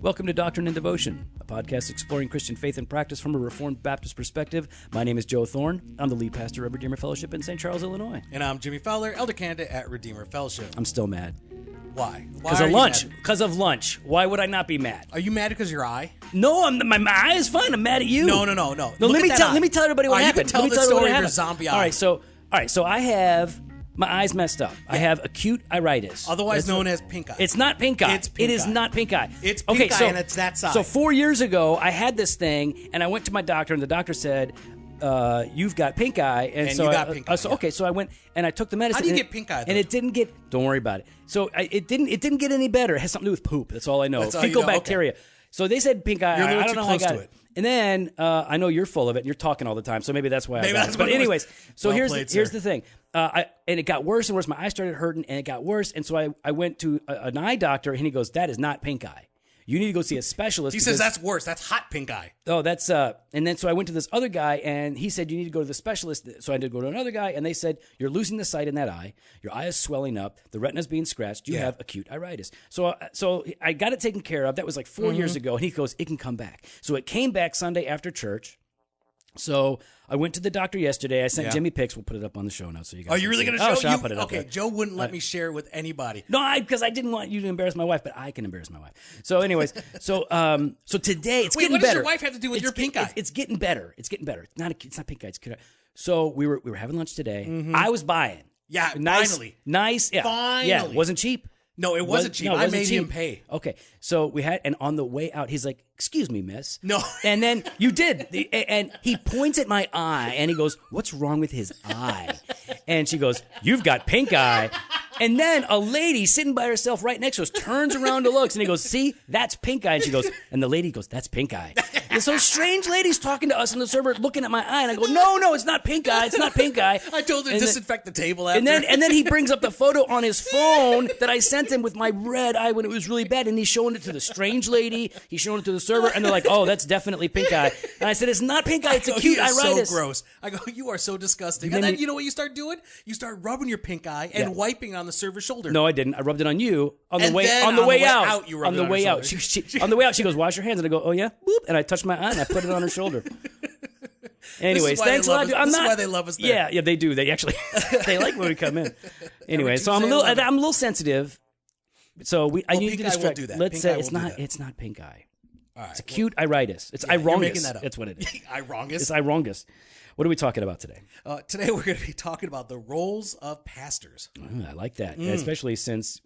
Welcome to Doctrine and Devotion, a podcast exploring Christian faith and practice from a Reformed Baptist perspective. My name is Joe Thorne. I'm the lead pastor of Redeemer Fellowship in St. Charles, Illinois. And I'm Jimmy Fowler, elder candidate at Redeemer Fellowship. I'm still mad. Why? Because of lunch. Because of lunch. Why would I not be mad? Are you mad because of your eye? No, my eye is fine. I'm mad at you. No. Let me tell everybody what happened. You can tell the story of your zombie eye. All right, so I have my eyes messed up. Yeah. I have acute iritis. Otherwise known as pink eye. It's not pink eye. It is not pink eye. It's pink eye, and it's that size. So 4 years ago, I had this thing, and I went to my doctor, and the doctor said, you've got pink eye. And so you got pink eye. So I went, and I took the medicine. How do you get pink eye, though? And it didn't get, don't worry about it. So it didn't get any better. It has something to do with poop. That's all I know. Fecal bacteria. Okay. So they said pink eye. You're a little I don't too know close how I got to it. And then I know you're full of it, and you're talking all the time, so maybe that's why I got it. But anyways, so here's the thing. And it got worse and worse. My eye started hurting, and it got worse. And so I went to an eye doctor, and he goes, "That is not pink eye. You need to go see a specialist." He says that's worse. That's hot pink eye. Oh, that's and then so I went to this other guy, and he said you need to go to the specialist. So I did go to another guy, and they said you're losing the sight in that eye. Your eye is swelling up. The retina's being scratched. You have acute iritis. So I got it taken care of. That was like 4 years ago, and he goes, it can come back. So it came back Sunday after church. So I went to the doctor yesterday. I sent Jimmy pics. We'll put it up on the show notes so you guys. Are you really going to show? I'll put it up. Okay, Joe wouldn't let me share it with anybody. No, because I didn't want you to embarrass my wife, but I can embarrass my wife. So, anyways, so today it's getting better. What does your wife have to do with your pink eye? It's getting better. It's getting better. It's not pink eye. It's good. So we were having lunch today. I was buying. Yeah, finally. Nice. Yeah. Finally. Yeah, it wasn't cheap. No, it wasn't cheap. I made him pay. Okay, so we had, and on the way out, he's like, "Excuse me, miss." No. And then you did, and he points at my eye, and he goes, "What's wrong with his eye?" And she goes, "You've got pink eye." And then a lady sitting by herself right next to us turns around to look, and he goes, "See, that's pink eye." And she goes, and the lady goes, "That's pink eye." And so strange lady's talking to us in the server, looking at my eye, and I go, "No, it's not pink eye. It's not pink eye." I told her to disinfect the table after. And then he brings up the photo on his phone that I sent him with my red eye when it was really bad, and he's showing it to the strange lady. He's showing it to the server, and they're like, "Oh, that's definitely pink eye." And I said, "It's not pink eye. It's acute iritis." So gross. I go, "You are so disgusting." And then you know what you start doing? You start rubbing your pink eye and wiping on the server's shoulder. No, I didn't. I rubbed it on you on the way out. You rubbed it on way her out. On the way out, she goes, "Wash your hands," and I go, "Oh yeah," boop, and I touched my eye and I put it on her shoulder. Anyways, thanks a lot. This is why they love us there. Yeah, they do. They actually they like when we come in. Anyway, so I'm a little sensitive. So I need to distract. Let's say it's not pink eye. All right, it's acute iritis. It's irongus. That's what it is. Irongus? It's irongus. What are we talking about today? Today we're going to be talking about the roles of pastors. I like that, especially since,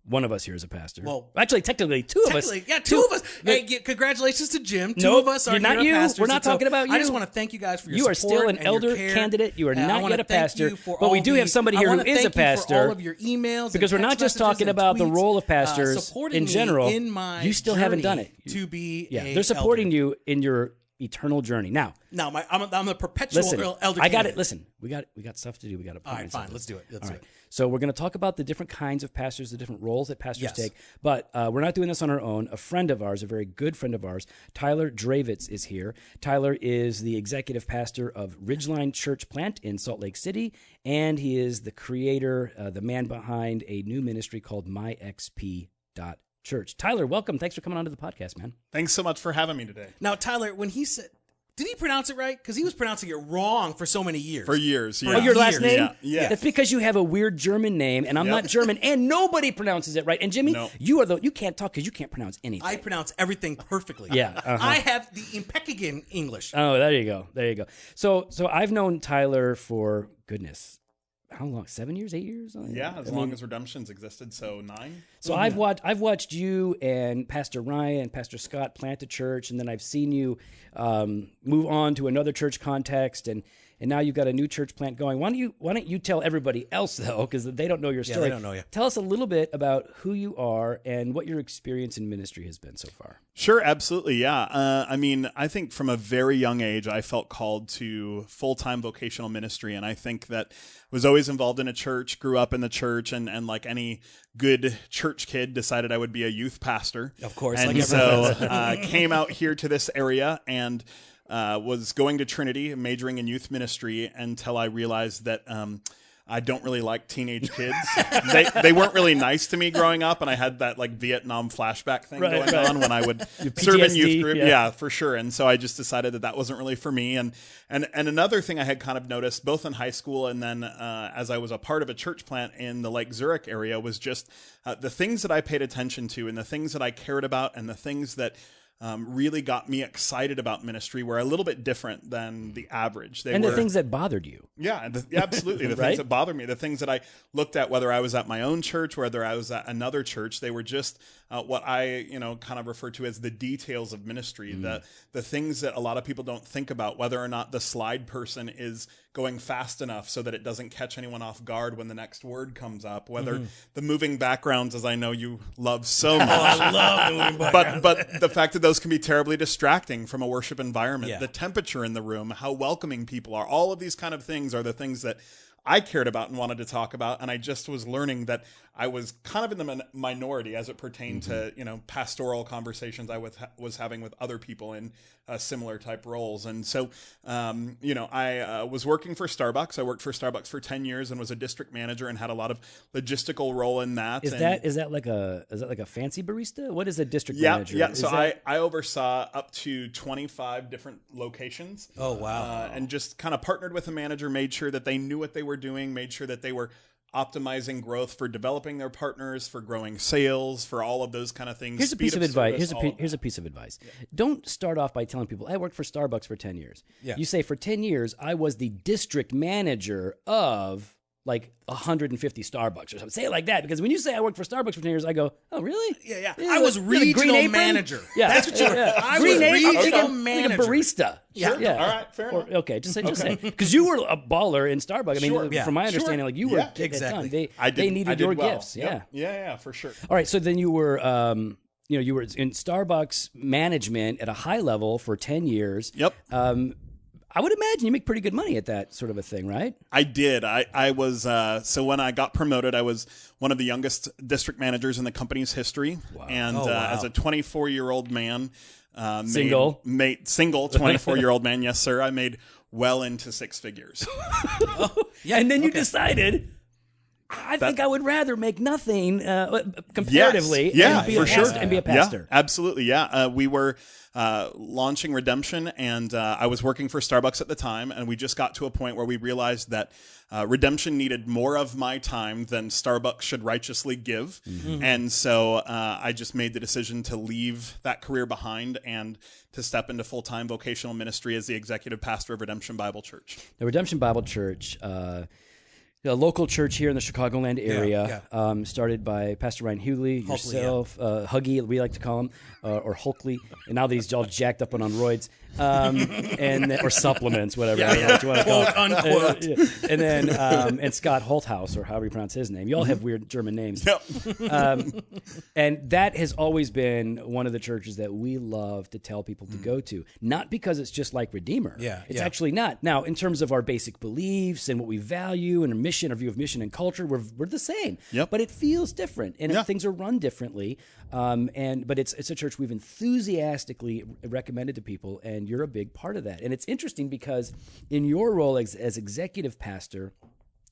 one of us here is a pastor. Well, actually, technically, two of us. Yeah, two of us. Hey, congratulations to Jim. Two of us are not you. Pastors. We're not talking about you. I just want to thank you guys for your support. You are still an elder candidate. You are not yet a pastor. But we do have somebody here who is a pastor. All of your emails, because we're not just talking about the role of pastors in general. You still haven't done it. To be they're supporting you in your eternal journey. Now, I'm a perpetual elder. I got it. Listen, we got stuff to do. We got to. All right, fine. Let's do it. Let's do it. So we're going to talk about the different kinds of pastors, the different roles that pastors take. But we're not doing this on our own. A friend of ours, a very good friend of ours, Tyler Drewitz, is here. Tyler is the executive pastor of Ridgeline Church plant in Salt Lake City, and he is the creator, the man behind a new ministry called MyXP. Church. Tyler, welcome. Thanks for coming onto the podcast, man. Thanks so much for having me today. Now, Tyler, when he said, did he pronounce it right? Because he was pronouncing it wrong for so many years. For years, yeah. Oh, your last name? Yeah. That's because you have a weird German name, and I'm not German, and nobody pronounces it right. And Jimmy, you can't talk because you can't pronounce anything. I pronounce everything perfectly. Yeah. I have the impeccable English. Oh, there you go. So I've known Tyler for, goodness, how long? 7 years, 8 years? As long as Redemption's existed, so 9. So I've watched you and Pastor Ryan and Pastor Scott plant a church, and then I've seen you move on to another church context, and now you've got a new church plant going. Why don't you tell everybody else, though, because they don't know your story. Yeah, they don't know you. Tell us a little bit about who you are and what your experience in ministry has been so far. Sure, absolutely, yeah. I think from a very young age, I felt called to full-time vocational ministry, and I think that I was always involved in a church, grew up in the church, and like any good church kid, decided I would be a youth pastor. Of course. And so came out here to this area and was going to Trinity, majoring in youth ministry, until I realized that I don't really like teenage kids. They weren't really nice to me growing up, and I had that like Vietnam flashback thing going on when I would serve in youth group. Yeah, for sure. And so I just decided that wasn't really for me. And another thing I had kind of noticed both in high school and then as I was a part of a church plant in the Lake Zurich area was just the things that I paid attention to and the things that I cared about and the things that really got me excited about ministry were a little bit different than the average. The things that bothered you. Yeah, absolutely. The things that bothered me, the things that I looked at, whether I was at my own church, whether I was at another church, they were just what I, kind of refer to as the details of ministry, the things that a lot of people don't think about, whether or not the slide person is going fast enough so that it doesn't catch anyone off guard when the next word comes up, whether the moving backgrounds, as I know you love so much. I love moving backgrounds. But the fact that those can be terribly distracting from a worship environment, the temperature in the room, how welcoming people are, all of these kind of things are the things that I cared about and wanted to talk about. And I just was learning that I was kind of in the minority as it pertained to, pastoral conversations I was having with other people in similar type roles. And so, I was working for Starbucks. I worked for Starbucks for 10 years and was a district manager and had a lot of logistical role in that. Is that like a fancy barista? What is a district manager? Yeah. So I oversaw up to 25 different locations. Oh, wow. And just kind of partnered with a manager, made sure that they knew what they were doing, made sure that they were optimizing growth for developing their partners, for growing sales, for all of those kind of things. Here's a piece of advice. Here's a piece of advice. Yeah. Don't start off by telling people, I worked for Starbucks for 10 years. Yeah. You say, for 10 years, I was the district manager of like 150 Starbucks or something. Say it like that, because when you say I worked for Starbucks for 10 years, I go, oh, really? Yeah. I was regional manager. Yeah. That's what you were. I was regional manager. Like a barista. Yeah. Sure. Yeah. All right, fair enough. Okay, just say. Because you were a baller in Starbucks. I mean, from my understanding, like you were exactly. They needed your gifts. Yep. Yeah, for sure. All right, so then you were you were in Starbucks management at a high level for 10 years. Yep. I would imagine you make pretty good money at that sort of a thing, right? I did. I was, so when I got promoted, I was one of the youngest district managers in the company's history. Wow. And as a 24-year-old man, single 24-year-old man, yes, sir, I made well into six figures. And then you decided, I think I would rather make nothing comparatively and be a pastor. Yeah, absolutely, yeah. We were launching Redemption, and I was working for Starbucks at the time, and we just got to a point where we realized that Redemption needed more of my time than Starbucks should righteously give. Mm-hmm. And so I just made the decision to leave that career behind and to step into full-time vocational ministry as the executive pastor of Redemption Bible Church. The Redemption Bible Church, a local church here in the Chicagoland area, started by Pastor Ryan Hughley, yourself, Huggy, we like to call him, or Hulkley, and now these all jacked up and on roids, or supplements, whatever you want to call it. Unquote. And then and Scott Holthaus, or however you pronounce his name. You all have weird German names. Yep. And that has always been one of the churches that we love to tell people to go to. Not because it's just like Redeemer. It's actually not. Now, in terms of our basic beliefs and what we value and our mission, our view of mission and culture, we're the same. Yep. But it feels different, and things are run differently. But it's a church we've enthusiastically recommended to people, and you're a big part of that. And it's interesting because in your role as executive pastor,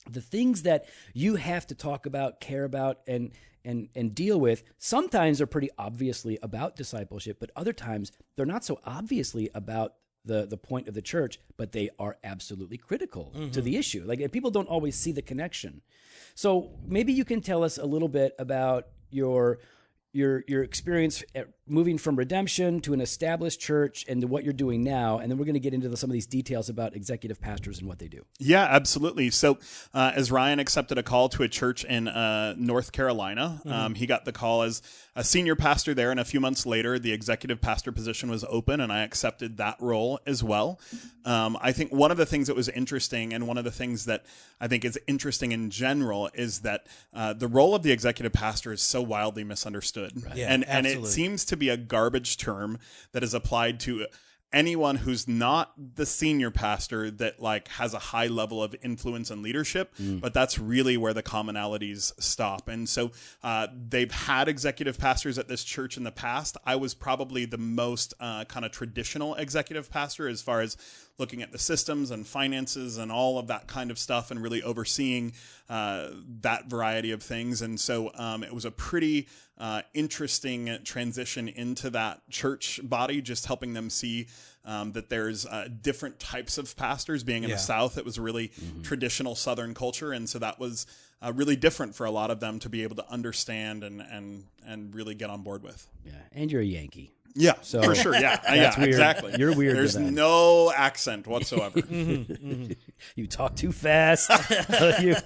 the things that you have to talk about, care about, and deal with sometimes are pretty obviously about discipleship, but other times they're not so obviously about the point of the church, but they are absolutely critical to the issue. Like, people don't always see the connection. So maybe you can tell us a little bit about your experience at moving from Redemption to an established church and to what you're doing now, and then we're going to get into some of these details about executive pastors and what they do. Yeah, absolutely. So as Ryan accepted a call to a church in North Carolina, he got the call as a senior pastor there, and a few months later, the executive pastor position was open, and I accepted that role as well. I think one of the things that was interesting, and one of the things that I think is interesting in general, is that the role of the executive pastor is so wildly misunderstood. Right. Yeah, and it seems to be a garbage term that is applied to anyone who's not the senior pastor that like has a high level of influence and leadership, but that's really where the commonalities stop. And so they've had executive pastors at this church in the past. I was probably the most kind of traditional executive pastor as far as looking at the systems and finances and all of that kind of stuff and really overseeing that variety of things. And so it was a pretty interesting transition into that church body, just helping them see that there's different types of pastors. Being in the South, it was really traditional Southern culture. And so that was really different for a lot of them to be able to understand and really get on board with. Yeah, and you're a Yankee. Yeah, so, for sure. Yeah, that's weird. Exactly. You're weird. There's no accent whatsoever. You talk too fast.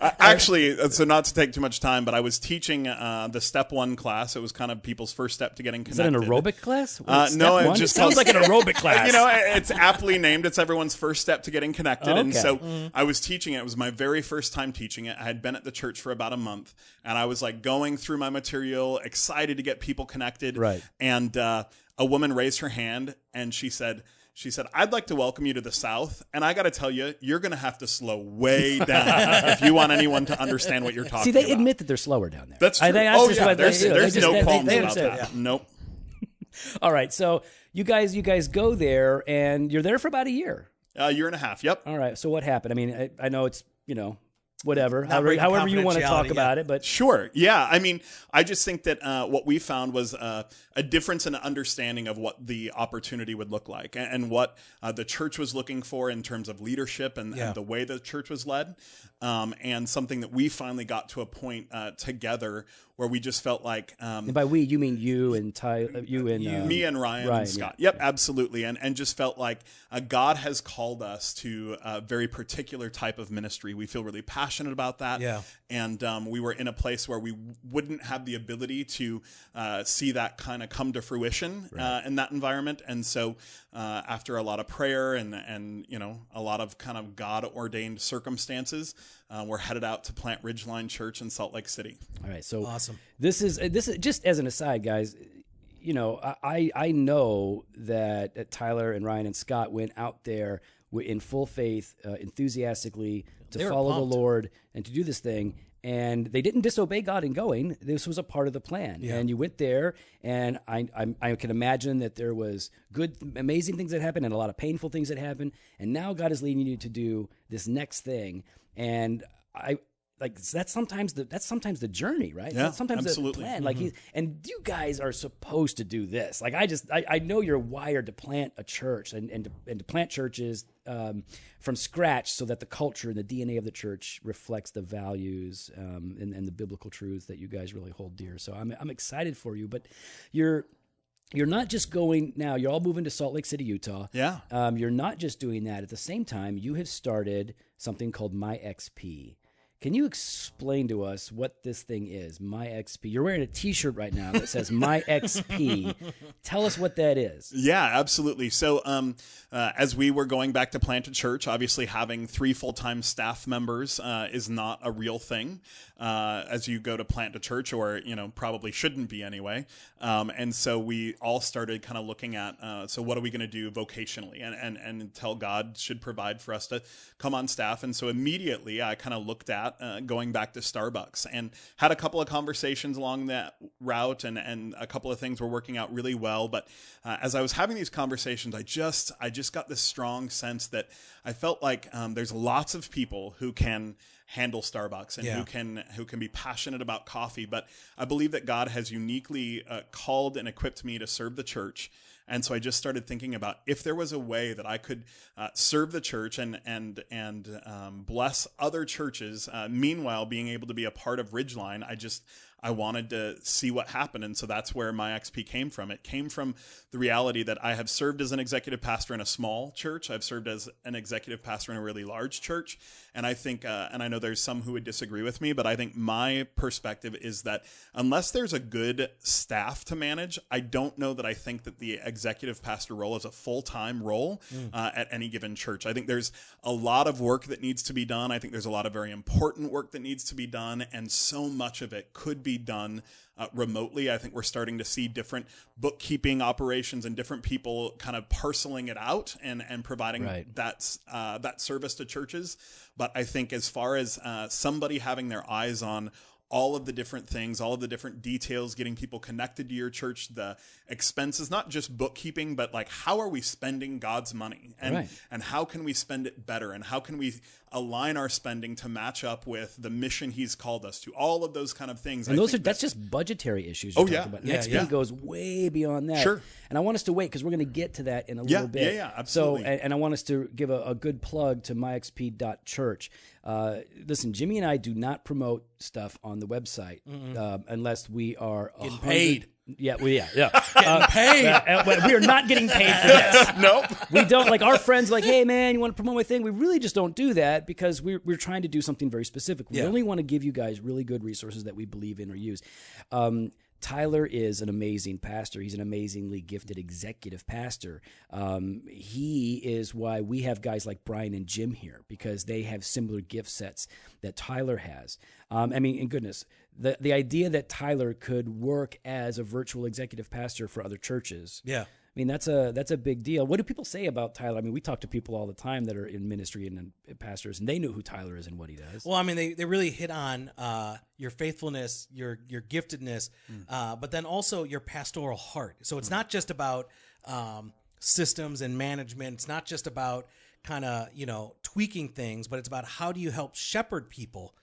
Actually, so not to take too much time, but I was teaching the Step 1 class. It was kind of people's first step to getting connected. Is that an aerobic class? No, it just sounds like an aerobic class. It's aptly named. It's everyone's first step to getting connected. Okay. And so I was teaching it. It was my very first time teaching it. I had been at the church for about a month, and I was like going through my material, excited to get people connected. Right. And a woman raised her hand and she said, I'd like to welcome you to the South. And I got to tell you, you're going to have to slow way down if you want anyone to understand what you're talking about. See, they admit that they're slower down there. That's true. There's no qualms about that. Yeah. Nope. All right. So you guys go there and you're there for about a year. A year and a half. Yep. All right. So what happened? I mean, I know it's, whatever, however you want to talk about it, but sure. Yeah. I mean, I just think that what we found was a difference in understanding of what the opportunity would look like and what the church was looking for in terms of leadership and the way the church was led. And something that we finally got to a point together where we just felt like, and by we, you mean you and me and Ryan and Scott. Yeah. Yep, absolutely. And just felt like God has called us to a very particular type of ministry. We feel really passionate about that. Yeah. And we were in a place where we wouldn't have the ability to see that kind of come to fruition in that environment. And so after a lot of prayer and a lot of kind of God ordained circumstances, we're headed out to plant Ridgeline Church in Salt Lake City. All right, so awesome. This is just as an aside, guys. I know that Tyler and Ryan and Scott went out there in full faith, enthusiastically to follow the Lord and to do this thing. And they didn't disobey God in going. This was a part of the plan. Yeah. And you went there, and I can imagine that there was good, amazing things that happened and a lot of painful things that happened. And now God is leading you to do this next thing. And that's sometimes the journey, right? Yeah, that's sometimes absolutely. the plan. Like and you guys are supposed to do this. Like I know you're wired to plant a church and to plant churches from scratch so that the culture and the DNA of the church reflects the values and the biblical truths that you guys really hold dear. So I'm excited for you, but you're not just going now. You're all moving to Salt Lake City, Utah. Yeah. You're not just doing that. At the same time, you have started something called MyXP. Can you explain to us what this thing is, MyXP? You're wearing a T-shirt right now that says MyXP. Tell us what that is. Yeah, absolutely. So as we were going back to plant a church, obviously having 3 full-time staff members is not a real thing as you go to plant a church, or probably shouldn't be anyway. And so we all started kind of looking at, so what are we going to do vocationally and tell God should provide for us to come on staff. And so immediately I kind of looked at going back to Starbucks and had a couple of conversations along that route, and a couple of things were working out really well. But as I was having these conversations, I just got this strong sense that I felt like there's lots of people who can handle Starbucks and who can be passionate about coffee. But I believe that God has uniquely called and equipped me to serve the church. And so I just started thinking about if there was a way that I could serve the church and bless other churches, meanwhile being able to be a part of Ridgeline. I wanted to see what happened. And so that's where MyXP came from. It came from the reality that I have served as an executive pastor in a small church. I've served as an executive pastor in a really large church. And I think, and I know there's some who would disagree with me, but I think my perspective is that unless there's a good staff to manage, I don't know that I think that the executive pastor role is a full-time role at any given church. I think there's a lot of work that needs to be done. I think there's a lot of very important work that needs to be done. And so much of it could be done remotely. I think we're starting to see different bookkeeping operations and different people kind of parceling it out and providing that service to churches. But I think as far as somebody having their eyes on all of the different things, all of the different details, getting people connected to your church, the expenses, not just bookkeeping, but like, how are we spending God's money, and how can we spend it better, and how can we align our spending to match up with the mission He's called us to, all of those kind of things. And that's just budgetary issues you're talking about. MyXP goes way beyond that. Sure. And I want us to wait, because we're going to get to that in a little bit. Yeah, absolutely. So, and I want us to give a good plug to myxp.church. Listen, Jimmy and I do not promote stuff on the website unless we are getting paid. Yeah, Getting paid. We are not getting paid for this. Nope. We don't, like, our friends like, hey, man, you want to promote my thing? We really just don't do that, because we're trying to do something very specific. We only want to give you guys really good resources that we believe in or use. Tyler is an amazing pastor. He's an amazingly gifted executive pastor. He is why we have guys like Brian and Jim here, because they have similar gift sets that Tyler has. I mean, in goodness, the idea that Tyler could work as a virtual executive pastor for other churches. Yeah. I mean, that's a big deal. What do people say about Tyler? I mean, we talk to people all the time that are in ministry and pastors, and they know who Tyler is and what he does. Well, I mean, they really hit on your faithfulness, your giftedness, but then also your pastoral heart. So it's not just about systems and management. It's not just about kind of, tweaking things, but it's about how do you help shepherd people,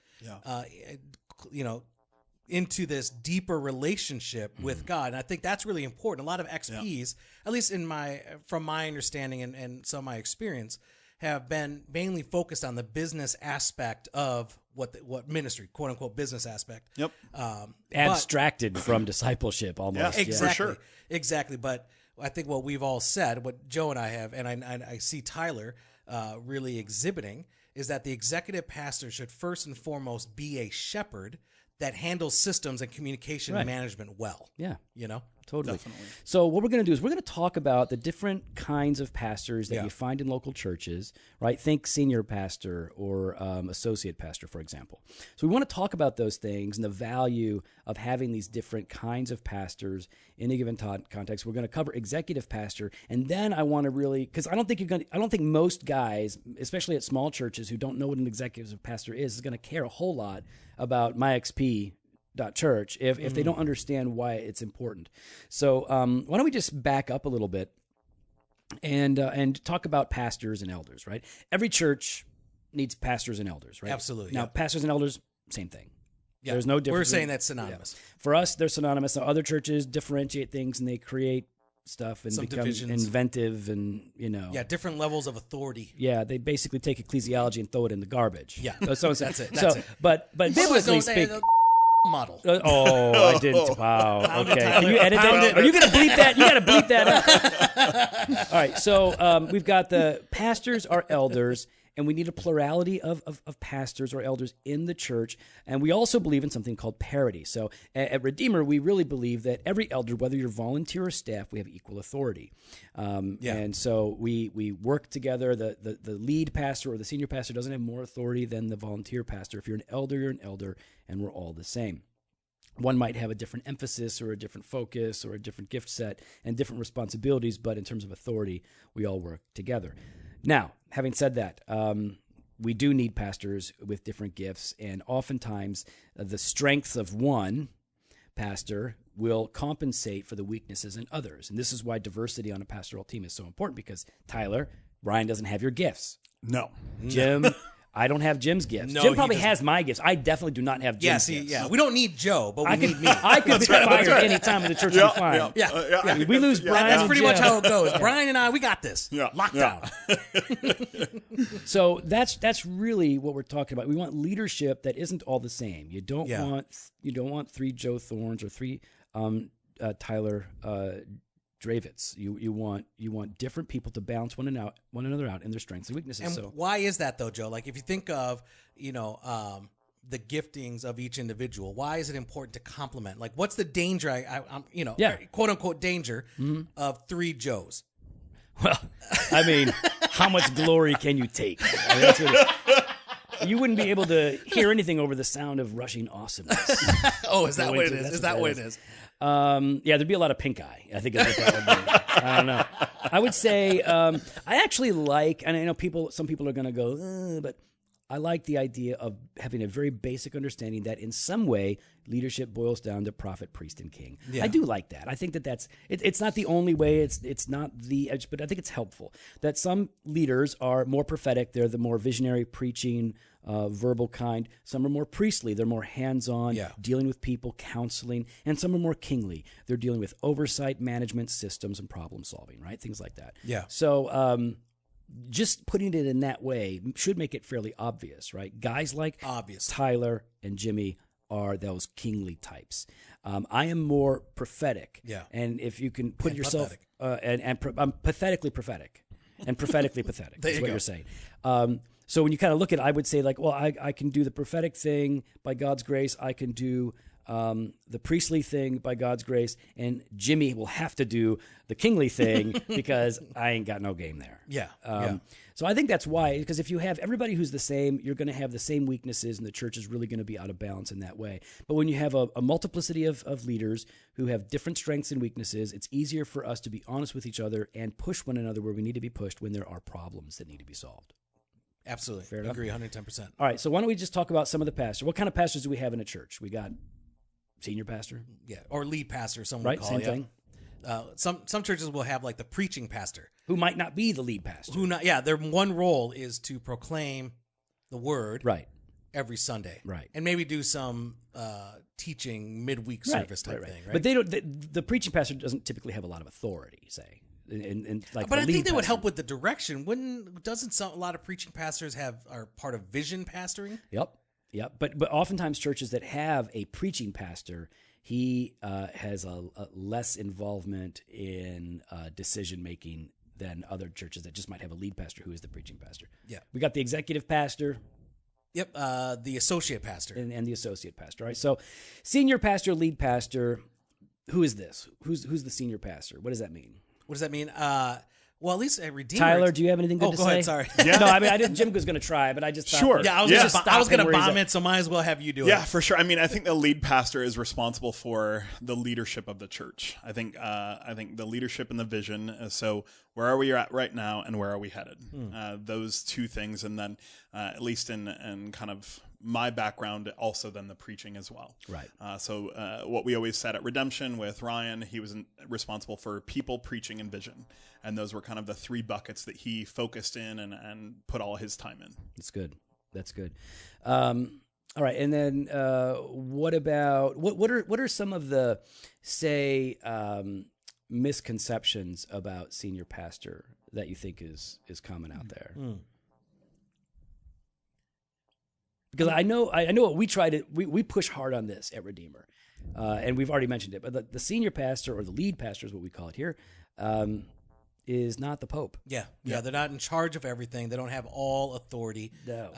into this deeper relationship with God. And I think that's really important. A lot of XPs, at least from my understanding and some of my experience, have been mainly focused on the business aspect of what ministry, quote unquote, business aspect. Yep. Abstracted from discipleship almost. Yeah, exactly. for sure. Exactly. But I think what we've all said, what Joe and I have, and I see Tyler really exhibiting, is that the executive pastor should first and foremost be a shepherd that handles systems and communication management well. Yeah. Totally. Definitely. So what we're going to do is we're going to talk about the different kinds of pastors that you find in local churches, right? Think senior pastor or associate pastor, for example. So we want to talk about those things and the value of having these different kinds of pastors in a given context. We're going to cover executive pastor, and then I want to really, because I don't think most guys, especially at small churches who don't know what an executive pastor is going to care a whole lot about MyXP.church if they don't understand why it's important. So why don't we just back up a little bit and talk about pastors and elders, right? Every church needs pastors and elders, right? Absolutely. Now, pastors and elders, same thing. Yeah. There's no difference. We're saying that's synonymous. Yeah. For us, they're synonymous. Now, other churches differentiate things and they create stuff and Some become divisions. Inventive and, different levels of authority. Yeah, they basically take ecclesiology and throw it in the garbage. Yeah. So That's it. But biblically speaking, model. I didn't. Wow. Okay. Can you edit that? Are you going to bleep that? You got to bleep that out. All right. So we've got the pastors are elders, and we need a plurality of pastors or elders in the church. And we also believe in something called parity. So at Redeemer, we really believe that every elder, whether you're volunteer or staff, we have equal authority. And so we work together. The lead pastor or the senior pastor doesn't have more authority than the volunteer pastor. If you're an elder, you're an elder, and we're all the same. One might have a different emphasis or a different focus or a different gift set and different responsibilities, but in terms of authority, we all work together. Now, having said that, we do need pastors with different gifts, and oftentimes the strengths of one pastor will compensate for the weaknesses in others. And this is why diversity on a pastoral team is so important, because Tyler, Brian doesn't have your gifts. No. Jim, I don't have Jim's gifts. No, Jim probably has my gifts. I definitely do not have Jim's gifts. Yeah. We don't need Joe, but we need me. I could be fired any time in the church. Fine. Yeah. We lose Brian. That's pretty much Jim. how it goes. Brian and I, we got this. Yeah. Lockdown. So that's really what we're talking about. We want leadership that isn't all the same. You don't want three Joe Thorns or three Tyler Drewitz. You want different people to balance one another out in their strengths and weaknesses. And why is that though, Joe? Like if you think of the giftings of each individual, why is it important to complement? Like what's the danger? Quote unquote danger of three Joes. Well, I mean, how much glory can you take? I mean, that's what you wouldn't be able to hear anything over the sound of rushing awesomeness. Oh, is that what it is? Is that what it is? There'd be a lot of pink eye, I think is what that would be. I don't know. I would say I actually like, and I know some people are going to go, but I like the idea of having a very basic understanding that in some way leadership boils down to prophet, priest, and king. Yeah. I do like that. I think that's it's not the only way. It's not the edge, but I think it's helpful that some leaders are more prophetic. They're the more visionary, preaching, verbal kind. Some are more priestly. They're more hands-on, dealing with people, counseling, and some are more kingly. They're dealing with oversight, management, systems, and problem solving. Right, things like that. Yeah. So. Just putting it in that way should make it fairly obvious, right? Guys like Tyler and Jimmy are those kingly types. I am more prophetic. Yeah. And if you can put yourself, I'm pathetically prophetic and prophetically pathetic. That's what you're saying. So when you kind of look at it, I would say like, well, I can do the prophetic thing by God's grace. I can do the priestly thing by God's grace, and Jimmy will have to do the kingly thing because I ain't got no game there. Yeah. So I think that's why, because if you have everybody who's the same, you're going to have the same weaknesses, and the church is really going to be out of balance in that way. But when you have a multiplicity of leaders who have different strengths and weaknesses, it's easier for us to be honest with each other and push one another where we need to be pushed when there are problems that need to be solved. Absolutely. Fair enough? Agree 110%. All right, so why don't we just talk about some of the pastors? What kind of pastors do we have in a church? We got senior pastor, or lead pastor, someone right? would call Same it. thing. Some churches will have like the preaching pastor, who might not be the lead pastor. Their one role is to proclaim the word, right, every Sunday, right, and maybe do some teaching midweek service type thing, right? But they don't. The preaching pastor doesn't typically have a lot of authority, say. Like but I think they would help with the direction. Doesn't a lot of preaching pastors are part of vision pastoring? Yep. But oftentimes churches that have a preaching pastor, he has a less involvement in decision making than other churches that just might have a lead pastor who is the preaching pastor. Yeah. We got the executive pastor. Yep. The associate pastor. And the associate pastor. Right. So senior pastor, lead pastor. Who is this? Who's the senior pastor? What does that mean? What does that mean? Well, at least at Redeemer. Tyler, do you have anything good to say? Go ahead, sorry. Yeah. No, I mean, I didn't. Jim was going to try, but I just thought. Sure. Yeah, I was going to bomb it, so might as well have you do it. Yeah, for sure. I mean, I think the lead pastor is responsible for the leadership of the church. I think the leadership and the vision. So where are we at right now, and where are we headed? Those two things, and then at least in kind of my background, also then the preaching as well. Right. So what we always said at Redemption with Ryan, he was responsible for people, preaching, and vision. And those were kind of the three buckets that he focused in and put all his time in. That's good. All right. And then what about, what are some of the, say, misconceptions about senior pastor that you think is common out there? Because I know what we try to, we push hard on this at Redeemer, and we've already mentioned it, but the senior pastor, or the lead pastor is what we call it here, is not the Pope. Yeah, they're not in charge of everything. They don't have all authority. No.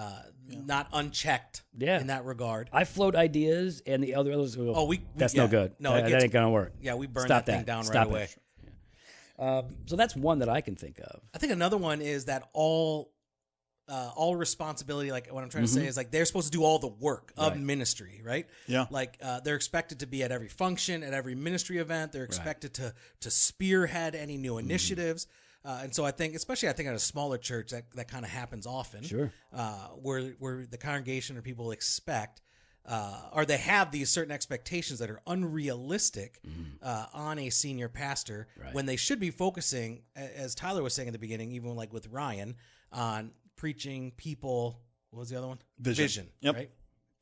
Not unchecked in that regard. I float ideas, and the others go, that's no good. No, that ain't going to work. Yeah, we burn Stop that thing down Stop right away. So that's one that I can think of. I think another one is that all responsibility, like what I'm trying to say is like they're supposed to do all the work of ministry, right? Yeah. Like they're expected to be at every function, at every ministry event. They're expected to spearhead any new initiatives. And so I think at a smaller church that kind of happens often. Sure. Where the congregation or people expect or they have these certain expectations that are unrealistic on a senior pastor when they should be focusing, as Tyler was saying at the beginning, even like with Ryan, on preaching, people. What was the other one? Vision. Yep. Right.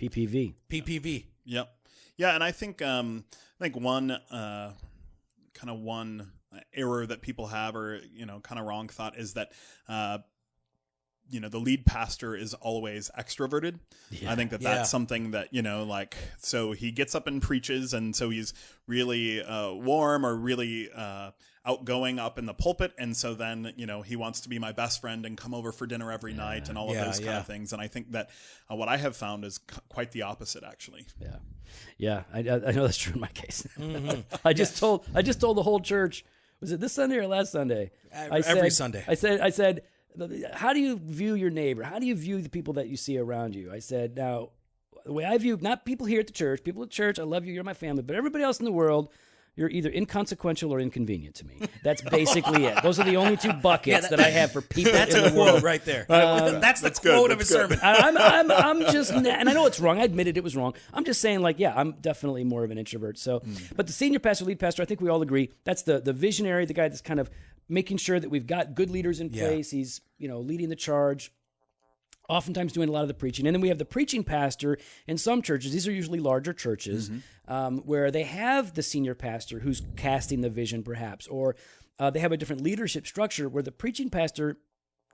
PPV. Yep. Yeah, and I think one error that people have, or kind of wrong thought, is that the lead pastor is always extroverted. Yeah. I think that's something that, so he gets up and preaches, and so he's really warm or really outgoing up in the pulpit, and so then he wants to be my best friend and come over for dinner every night and all of those kind of things. And I think that what I have found is quite the opposite, actually. I know that's true in my case. I just told the whole church, was it this Sunday or last Sunday? Every Sunday. I said, how do you view your neighbor? How do you view the people that you see around you? I said, now, the way I view, not people here at the church, people at church, I love you, you're my family, but everybody else in the world, you're either inconsequential or inconvenient to me. That's basically it. Those are the only two buckets that I have for people in the world. Quote right there. That's the quote of a sermon. I'm just, and I know it's wrong. I admitted it was wrong. I'm just saying, like, yeah, I'm definitely more of an introvert. So, but the senior pastor, lead pastor, I think we all agree that's the visionary, the guy that's kind of making sure that we've got good leaders in place. Yeah. He's, leading the charge. Oftentimes doing a lot of the preaching. And then we have the preaching pastor in some churches. These are usually larger churches where they have the senior pastor who's casting the vision perhaps, or they have a different leadership structure where the preaching pastor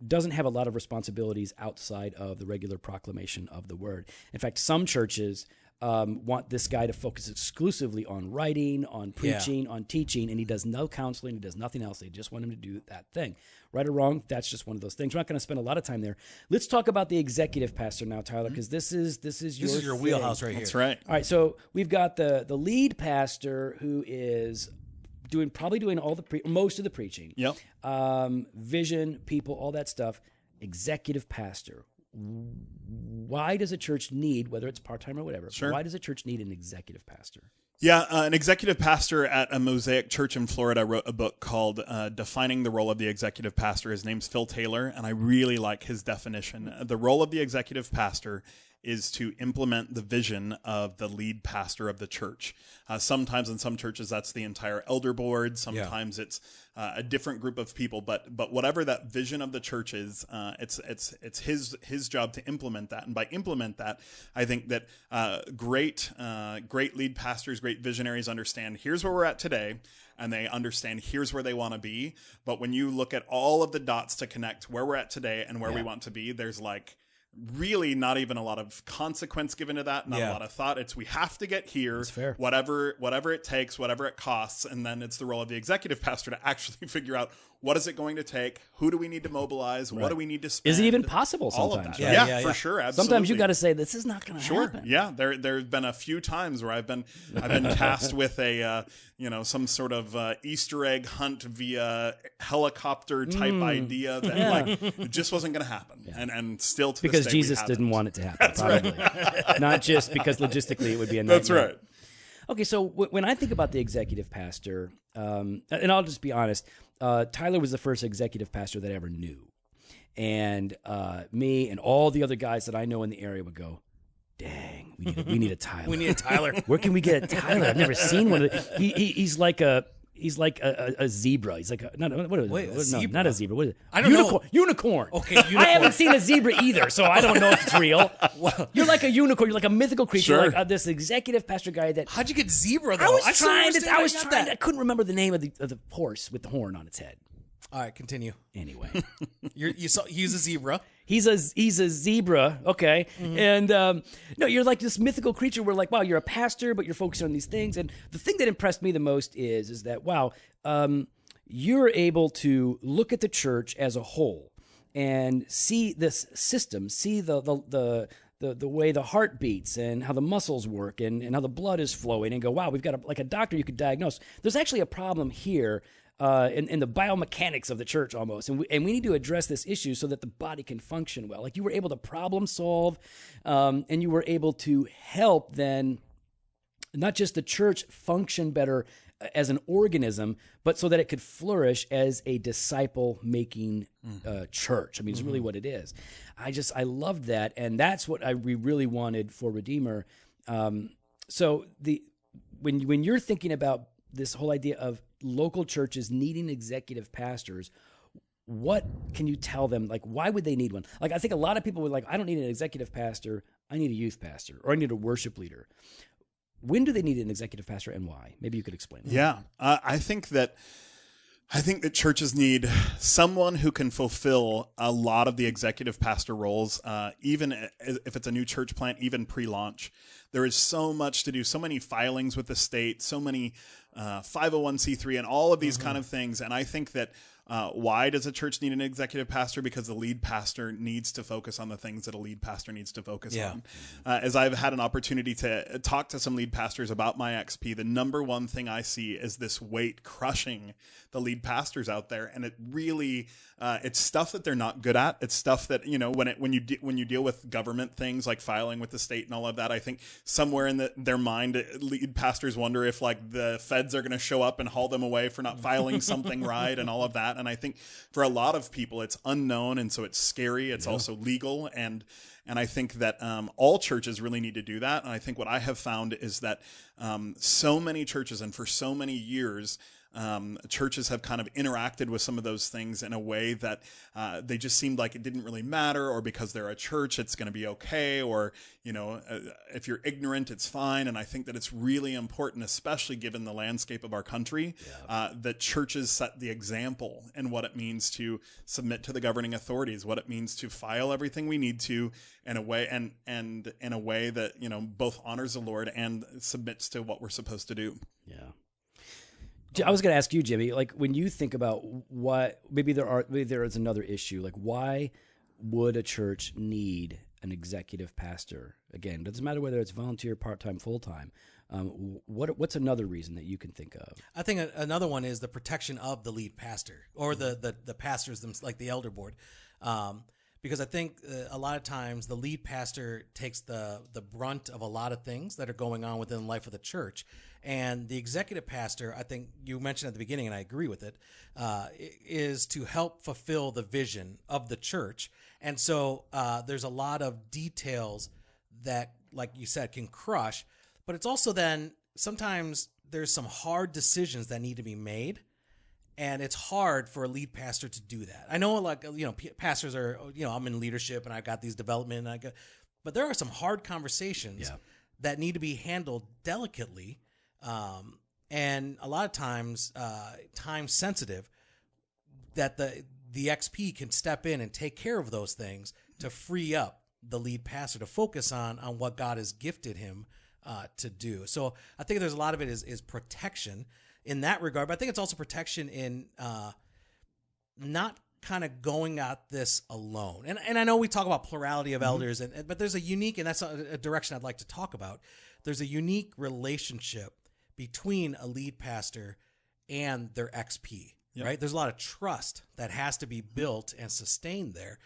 doesn't have a lot of responsibilities outside of the regular proclamation of the word. In fact, some churches want this guy to focus exclusively on writing, on preaching, on teaching, and he does no counseling, he does nothing else. They just want him to do that thing. Right or wrong, that's just one of those things. We're not going to spend a lot of time there. Let's talk about the executive pastor now, Tyler, because this is your wheelhouse right here. That's right. All right, so we've got the lead pastor who is probably doing all most of the preaching. Yep. Vision, people, all that stuff. Executive pastor. Why does a church need, whether it's part-time or whatever, why does a church need an executive pastor? Yeah, an executive pastor at a Mosaic church in Florida wrote a book called Defining the Role of the Executive Pastor. His name's Phil Taylor, and I really like his definition. The role of the executive pastor is to implement the vision of the lead pastor of the church. Sometimes in some churches that's the entire elder board. Sometimes it's a different group of people. But whatever that vision of the church is, it's his job to implement that. And by implement that, I think that great lead pastors, great visionaries understand here's where we're at today. And they understand here's where they want to be. But when you look at all of the dots to connect where we're at today and where we want to be, there's really not even a lot of consequence given to that, not a lot of thought. It's we have to get here, that's fair. whatever it takes, whatever it costs, and then it's the role of the executive pastor to actually figure out what is it going to take, who do we need to mobilize, what do we need to spend. Is it even possible sometimes? All of that. Yeah, for sure, absolutely. Sometimes you got to say this is not going to happen. Yeah, there's been a few times where I've been tasked with a some sort of Easter egg hunt via helicopter type idea that it just wasn't going to happen, and still to because this day Jesus didn't want it to happen. That's probably right. Not just because logistically it would be a nightmare. That's right. Okay, so when I think about the executive pastor, and I'll just be honest, Tyler was the first executive pastor that I ever knew. And me and all the other guys that I know in the area would go, dang, we need a Tyler. We need a Tyler. Where can we get a Tyler? I've never seen one of the, he's like a zebra. He's like not a zebra. What is it? I don't know. Unicorn. Okay, unicorn. I haven't seen a zebra either, so I don't know if it's real. You're like a unicorn. You're like a mythical creature, like this executive pastor guy. That how'd you get zebra though? I couldn't remember the name of the horse with the horn on its head. All right, continue. Anyway, he's a zebra. He's a zebra, okay. And no, you're like this mythical creature where like, wow, you're a pastor, but you're focusing on these things. And the thing that impressed me the most is that, wow, you're able to look at the church as a whole and see this system, see the way the heart beats and how the muscles work and how the blood is flowing and go, wow, we've got like a doctor you could diagnose. There's actually a problem here in the biomechanics of the church almost. And we need to address this issue so that the body can function well. Like you were able to problem solve and you were able to help then not just the church function better as an organism, but so that it could flourish as a disciple-making church. I mean, it's really what it is. I loved that, and that's what we really wanted for Redeemer. So when you're thinking about this whole idea of local churches needing executive pastors, what can you tell them? Like, why would they need one? Like, I think a lot of people would like, I don't need an executive pastor. I need a youth pastor, or I need a worship leader. When do they need an executive pastor and why? Maybe you could explain that. Yeah, I think that churches need someone who can fulfill a lot of the executive pastor roles, even if it's a new church plant, even pre-launch. There is so much to do, so many filings with the state, so many 501c3 and all of these kind of things. And I think that Why does a church need an executive pastor? Because the lead pastor needs to focus on the things that a lead pastor needs to focus on. As I've had an opportunity to talk to some lead pastors about MyXP, the number one thing I see is this weight crushing the lead pastors out there, and it really it's stuff that they're not good at. It's stuff that, you know, when you deal with government things like filing with the state and all of that, I think somewhere in their mind, lead pastors wonder if like the feds are going to show up and haul them away for not filing something right and all of that. And I think for a lot of people, it's unknown, and so it's scary. It's also legal, and I think that all churches really need to do that. And I think what I have found is that so many churches, and for so many years, churches have kind of interacted with some of those things in a way that they just seemed like it didn't really matter, or because they're a church, it's going to be okay, or, you know, if you're ignorant, it's fine. And I think that it's really important, especially given the landscape of our country, that churches set the example in what it means to submit to the governing authorities, what it means to file everything we need to in a way, and in a way that, you know, both honors the Lord and submits to what we're supposed to do. Yeah. I was going to ask you, Jimmy, like when you think about what, maybe there is another issue, like why would a church need an executive pastor? Again, it doesn't matter whether it's volunteer, part-time, full-time. What's another reason that you can think of? I think another one is the protection of the lead pastor, or the pastors, like the elder board. Because I think a lot of times the lead pastor takes the brunt of a lot of things that are going on within the life of the church. And the executive pastor, I think you mentioned at the beginning, and I agree with it, is to help fulfill the vision of the church. And so there's a lot of details that, like you said, can crush. But it's also then sometimes there's some hard decisions that need to be made. And it's hard for a lead pastor to do that. I know, like, you know, pastors are, you know, I'm in leadership and I got these development, but there are some hard conversations that need to be handled delicately, and a lot of times time sensitive, that the XP can step in and take care of those things to free up the lead pastor to focus on what God has gifted him to do. So I think there's a lot of it is protection in that regard, but I think it's also protection in not kind of going at this alone. And I know we talk about plurality of elders, but there's a unique, and that's a direction I'd like to talk about. There's a unique relationship between a lead pastor and their XP, right? There's a lot of trust that has to be built and sustained there.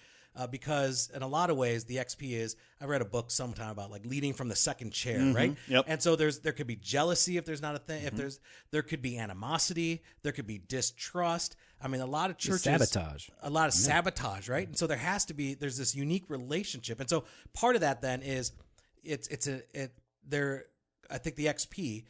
Because in a lot of ways, the XP is, I read a book sometime about like leading from the second chair, right? Yep. And so there could be jealousy if there's not a thing, if there could be animosity, there could be distrust. I mean, a lot of churches, a lot of sabotage, right? And so there's this unique relationship. And so part of that then is I think the XP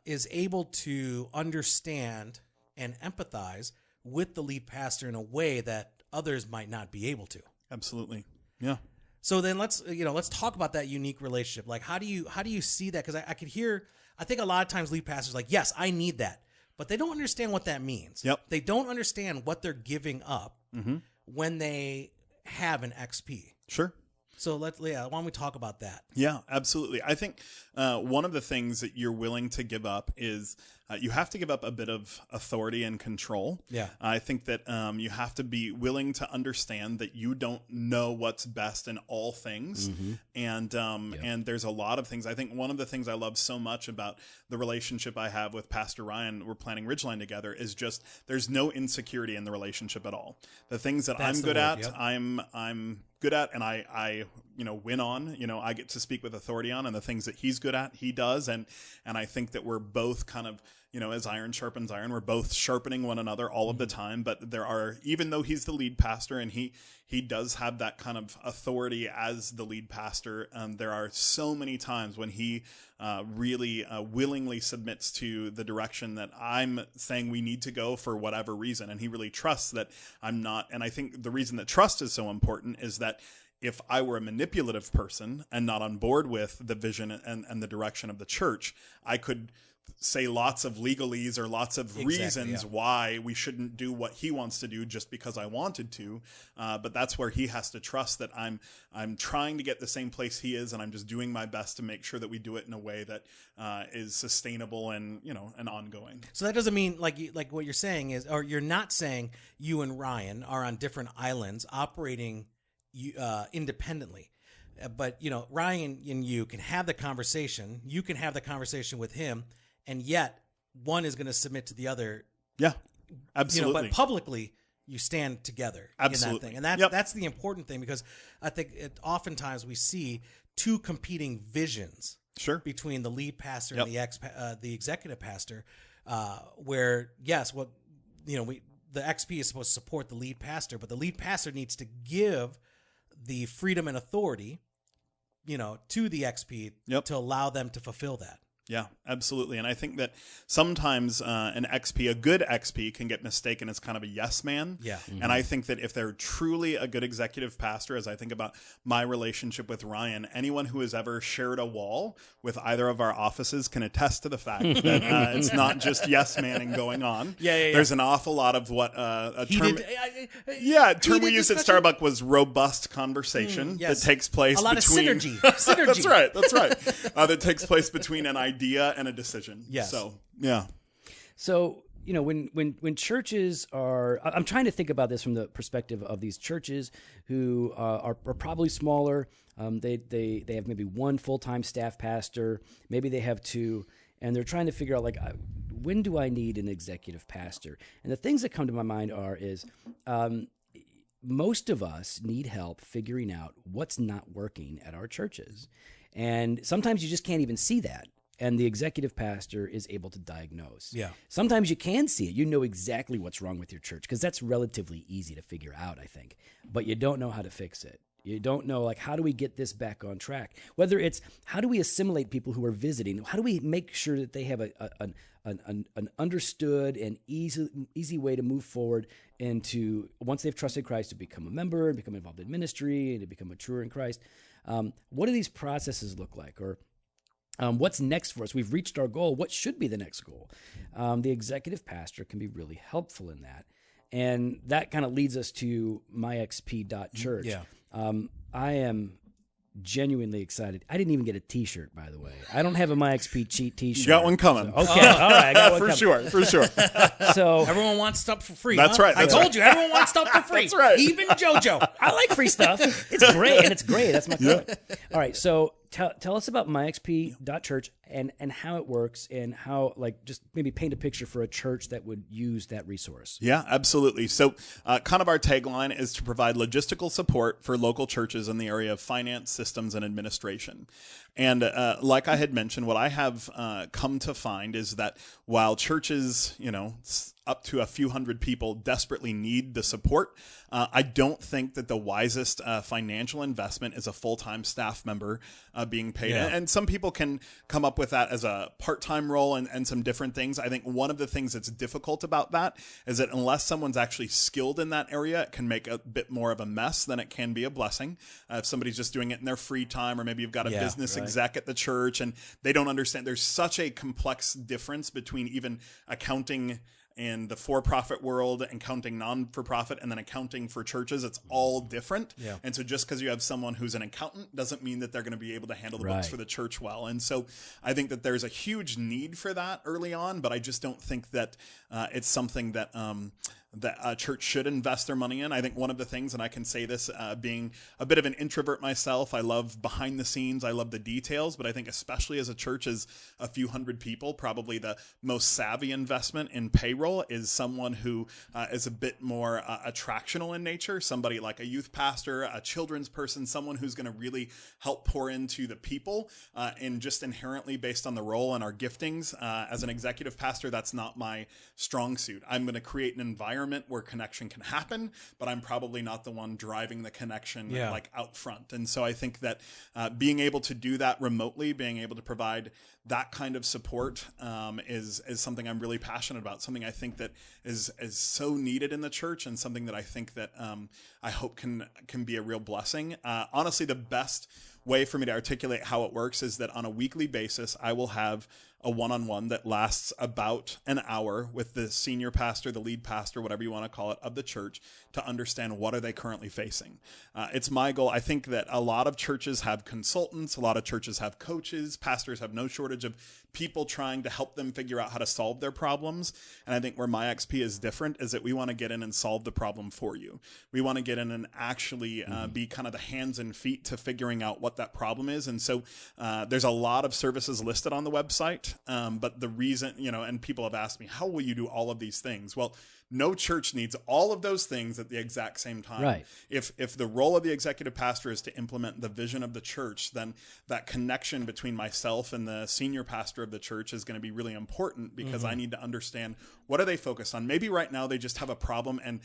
is able to understand and empathize with the lead pastor in a way that others might not be able to. Absolutely. Yeah. So then let's talk about that unique relationship. Like, how do you see that? Because I think a lot of times lead pastors are like, yes, I need that, but they don't understand what that means. Yep. They don't understand what they're giving up when they have an XP. Sure. So why don't we talk about that? Yeah, absolutely. I think one of the things that you're willing to give up is you have to give up a bit of authority and control. Yeah. I think that you have to be willing to understand that you don't know what's best in all things. And there's a lot of things. I think one of the things I love so much about the relationship I have with Pastor Ryan, we're planning Ridgeline together, is just there's no insecurity in the relationship at all. The things that I'm good at, I'm good at, and I win on, I get to speak with authority on, and the things that he's good at, he does. And I think that we're both kind of, as iron sharpens iron, we're both sharpening one another all of the time. But there are, even though he's the lead pastor and he does have that kind of authority as the lead pastor, there are so many times when he really willingly submits to the direction that I'm saying we need to go for whatever reason. And he really trusts that I'm not. And I think the reason that trust is so important is that if I were a manipulative person and not on board with the vision and the direction of the church, I could say lots of legalese or lots of reasons why we shouldn't do what he wants to do just because I wanted to. But that's where he has to trust that I'm trying to get the same place he is, and I'm just doing my best to make sure that we do it in a way that is sustainable and, and ongoing. So that doesn't mean like what you're saying is, or you're not saying you and Ryan are on different islands operating independently. But, Ryan and you can have the conversation. You can have the conversation with him, and yet one is going to submit to the other. Yeah, absolutely. But publicly, you stand together in that thing. And that's the important thing, because I think oftentimes we see two competing visions between the lead pastor and the executive pastor, where, yes, the XP is supposed to support the lead pastor, but the lead pastor needs to give the freedom and authority to the XP to allow them to fulfill that. Yeah, absolutely. And I think that sometimes a good XP can get mistaken as kind of a yes man. Yeah. Mm-hmm. And I think that if they're truly a good executive pastor, as I think about my relationship with Ryan, anyone who has ever shared a wall with either of our offices can attest to the fact that it's not just yes manning going on. Yeah. There's an awful lot of what a term we used at Starbucks was robust conversation that takes place. A lot between, of synergy. That's right. That takes place between an idea and a decision. Yes. So, yeah. So, when churches are, I'm trying to think about this from the perspective of these churches who are probably smaller. They have maybe one full-time staff pastor, maybe they have two, and they're trying to figure out, like, when do I need an executive pastor? And the things that come to my mind is most of us need help figuring out what's not working at our churches. And sometimes you just can't even see that. And the executive pastor is able to diagnose. Yeah. Sometimes you can see it. You know exactly what's wrong with your church, because that's relatively easy to figure out, I think. But you don't know how to fix it. You don't know, like, how do we get this back on track? Whether it's how do we assimilate people who are visiting? How do we make sure that they have an understood and easy way to move forward into, once they've trusted Christ, to become a member and become involved in ministry and to become mature in Christ? What do these processes look like? Or what's next for us? We've reached our goal. What should be the next goal? The executive pastor can be really helpful in that. And that kind of leads us to MyXP.church. Yeah. I am genuinely excited. I didn't even get a T-shirt, by the way. I don't have a MyXP cheat T-shirt. You got one coming. So, okay, all right. I got one coming. For sure. So everyone wants stuff for free. That's right. I told you, everyone wants stuff for free. That's right. Even JoJo. I like free stuff. It's great, That's my point. All right, so tell us about MyXP.church and how it works, and how, like, just maybe paint a picture for a church that would use that resource. Yeah, absolutely. So kind of our tagline is to provide logistical support for local churches in the area of finance, systems, and administration. And like I had mentioned, what I have come to find is that while churches, up to a few hundred people desperately need the support, I don't think that the wisest financial investment is a full-time staff member being paid. Yeah. And some people can come up with that as a part-time role and some different things. I think one of the things that's difficult about that is that unless someone's actually skilled in that area, it can make a bit more of a mess than it can be a blessing. If somebody's just doing it in their free time, or maybe you've got a business exec at the church and they don't understand. There's such a complex difference between even accounting in the for-profit world and counting non-for-profit, and then accounting for churches. It's all different. Yeah. And so just because you have someone who's an accountant doesn't mean that they're going to be able to handle the books for the church well. And so I think that there's a huge need for that early on, but I just don't think that it's something that that a church should invest their money in. I think one of the things, and I can say this being a bit of an introvert myself, I love behind the scenes, I love the details, but I think especially as a church is a few hundred people, probably the most savvy investment in payroll is someone who is a bit more attractional in nature, somebody like a youth pastor, a children's person, someone who's going to really help pour into the people, and just inherently based on the role and our giftings. As an executive pastor, that's not my strong suit. I'm going to create an environment where connection can happen, but I'm probably not the one driving the connection like out front. And so I think that being able to do that remotely, being able to provide that kind of support is something I'm really passionate about, something I think that is so needed in the church, and something that I think that I hope can be a real blessing. Honestly, the best way for me to articulate how it works is that on a weekly basis, I will have a one-on-one that lasts about an hour with the senior pastor, the lead pastor, whatever you want to call it, of the church to understand what are they currently facing. It's my goal. I think that a lot of churches have consultants, a lot of churches have coaches, pastors have no shortage of people trying to help them figure out how to solve their problems. And I think where MyXP is different is that we want to get in and solve the problem for you. We want to get in and actually be kind of the hands and feet to figuring out what that problem is. And so there's a lot of services listed on the website. But the reason, and people have asked me, how will you do all of these things? Well, no church needs all of those things at the exact same time. Right. If the role of the executive pastor is to implement the vision of the church, then that connection between myself and the senior pastor of the church is going to be really important, because I need to understand, what are they focused on? Maybe right now they just have a problem and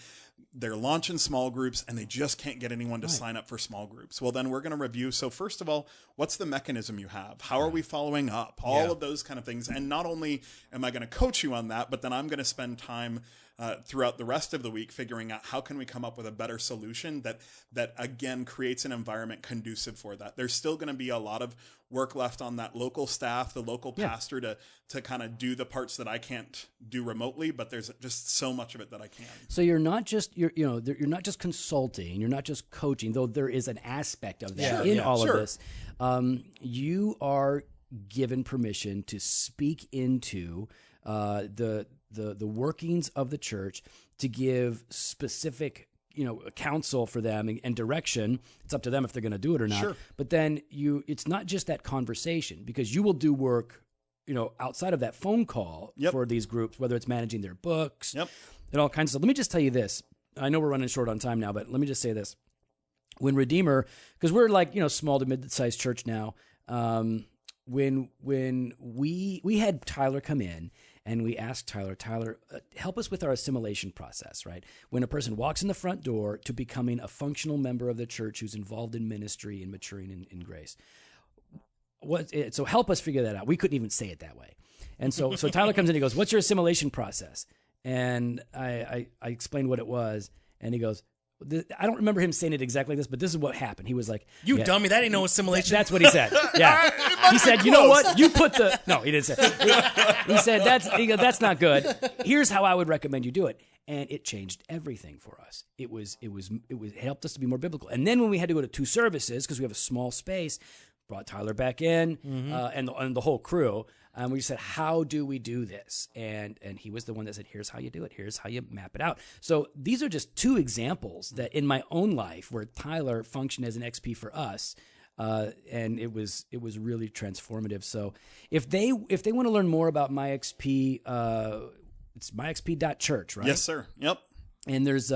they're launching small groups and they just can't get anyone to sign up for small groups. Well, then we're going to review. So first of all, what's the mechanism you have? How are we following up? All of those kind of things. And not only am I going to coach you on that, but then I'm going to spend time throughout the rest of the week figuring out how can we come up with a better solution that again creates an environment conducive for that. There's still going to be a lot of work left on that local staff, the local pastor to kind of do the parts that I can't do remotely, but there's just so much of it that I can. So you're not just you're not just consulting, you're not just coaching, though there is an aspect of that in all of this. You are given permission to speak into the workings of the church, to give specific, counsel for them and direction. It's up to them if they're going to do it or not. Sure. But then it's not just that conversation, because you will do work, outside of that phone call for these groups, whether it's managing their books and all kinds of stuff. Let me just tell you this. I know we're running short on time now, but let me just say this. When Redeemer, because we're like, small to mid-sized church now, when we had Tyler come in, and we asked Tyler, help us with our assimilation process, right? When a person walks in the front door to becoming a functional member of the church who's involved in ministry and maturing in grace. So help us figure that out. We couldn't even say it that way. And so Tyler comes in, he goes, what's your assimilation process? And I explained what it was, and he goes, I don't remember him saying it exactly like this, but this is what happened. He was like, "You dummy, that ain't no assimilation." That's what he said. Yeah, he said, "You know what? You put the no." He didn't say. He said, "That's not good. Here's how I would recommend you do it." And it changed everything for us. It helped us to be more biblical. And then when we had to go to 2 services because we have a small space, brought Tyler back in and the whole crew. We said, how do we do this? And he was the one that said, here's how you do it. Here's how you map it out. So these are just 2 examples that in my own life where Tyler functioned as an XP for us. And it was really transformative. So if they want to learn more about MyXP, it's myxp.church, right? Yes, sir. Yep. And there's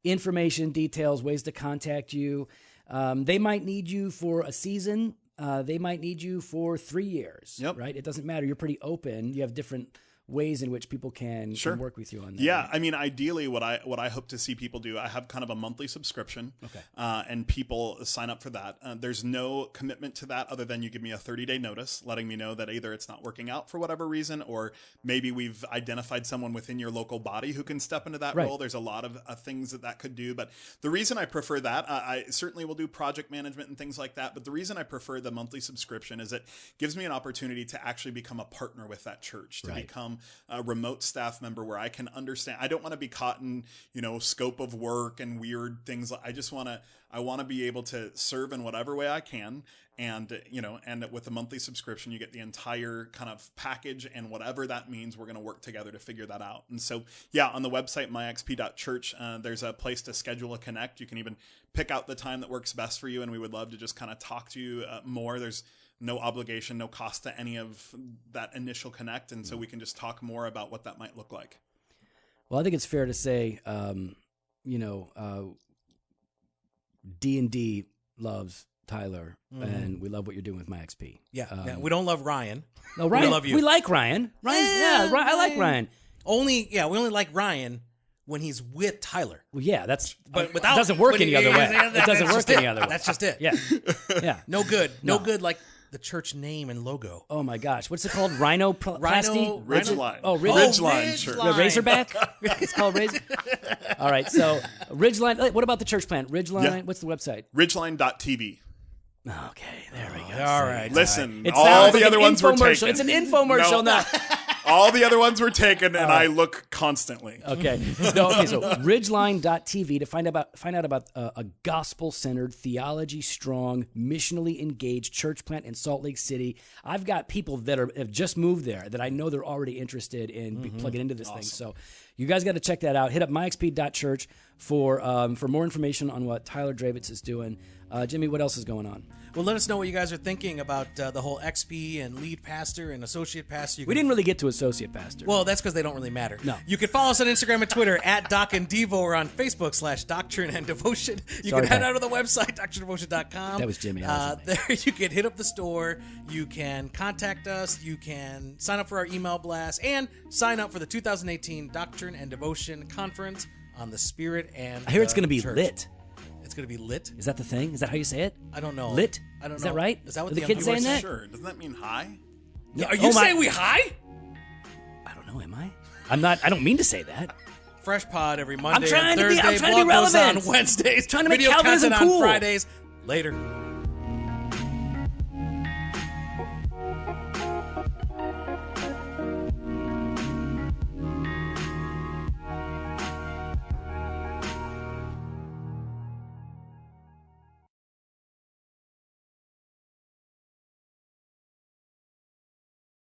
information, details, ways to contact you. They might need you for a season. They might need you for 3 years, right? It doesn't matter. You're pretty open. You have different ways in which people can work with you on that. Yeah, I mean, ideally, what I hope to see people do, I have kind of a monthly subscription, and people sign up for that. There's no commitment to that other than you give me a 30-day notice, letting me know that either it's not working out for whatever reason, or maybe we've identified someone within your local body who can step into that role. There's a lot of things that could do, but the reason I prefer that, I certainly will do project management and things like that, but the reason I prefer the monthly subscription is it gives me an opportunity to actually become a partner with that church, to become a remote staff member where I can understand. I don't want to be caught in, scope of work and weird things. I want to be able to serve in whatever way I can. And, and with the monthly subscription, you get the entire kind of package, and whatever that means, we're going to work together to figure that out. And so, on the website, myxp.church, there's a place to schedule a connect. You can even pick out the time that works best for you. And we would love to just kind of talk to you more. There's no obligation, no cost to any of that initial connect. And so we can just talk more about what that might look like. Well, I think it's fair to say, D&D loves Tyler, and we love what you're doing with MyXP. Yeah, we don't love Ryan. No, Ryan. We love you. We like Ryan. I like Ryan. We only like Ryan when he's with Tyler. Well, yeah, but without, it doesn't work any other way. It doesn't work any other way. That's just it. Yeah. No good. No good like the church name and logo. Oh my gosh, what's it called? Rhinoplasty? Ridgeline. Oh, Ridgeline Church. The Razorback? It's called Razorback. All right, so Ridgeline. What about the church plant? Ridgeline. What's the website? Ridgeline.tv. Okay, there we go. All right. Listen, It all sounds the like other an ones were infomercial. taken. It's an infomercial, No. not. All the other ones were taken, and I look constantly. Okay. No, okay, so ridgeline.tv to find out about a gospel-centered, theology-strong, missionally engaged church plant in Salt Lake City. I've got people that have just moved there that I know they're already interested in plugging into this thing. So you guys got to check that out. Hit up myxp.church for more information on what Tyler Drewitz is doing. Jimmy, what else is going on? Well, let us know what you guys are thinking about the whole XP and lead pastor and associate pastor. We didn't really get to associate pastor. Well, that's because they don't really matter. No. You can follow us on Instagram and Twitter at Doc and Devo, or on Facebook /Doctrine and Devotion. You Sorry, can head Pat. out to the website, doctrinedevotion.com. That was Jimmy. There you can hit up the store. You can contact us. You can sign up for our email blast and sign up for the 2018 Doctrine and Devotion Conference on the Spirit and I hear it's going to be Church. lit. It's going to be lit? Is that the thing? Is that how you say it? I don't know. Lit? I don't Is know. that right? Is that what Are the the young kids people saying are that? Sure. Doesn't that mean high? Are you saying we high? I don't know. Am I? I'm not. I don't mean to say that. Fresh pod every Monday trying and to be- Thursday. I'm trying to be Blog posts relevant. on Wednesdays. Trying to make Video Calvinism content cool. on Fridays. Later.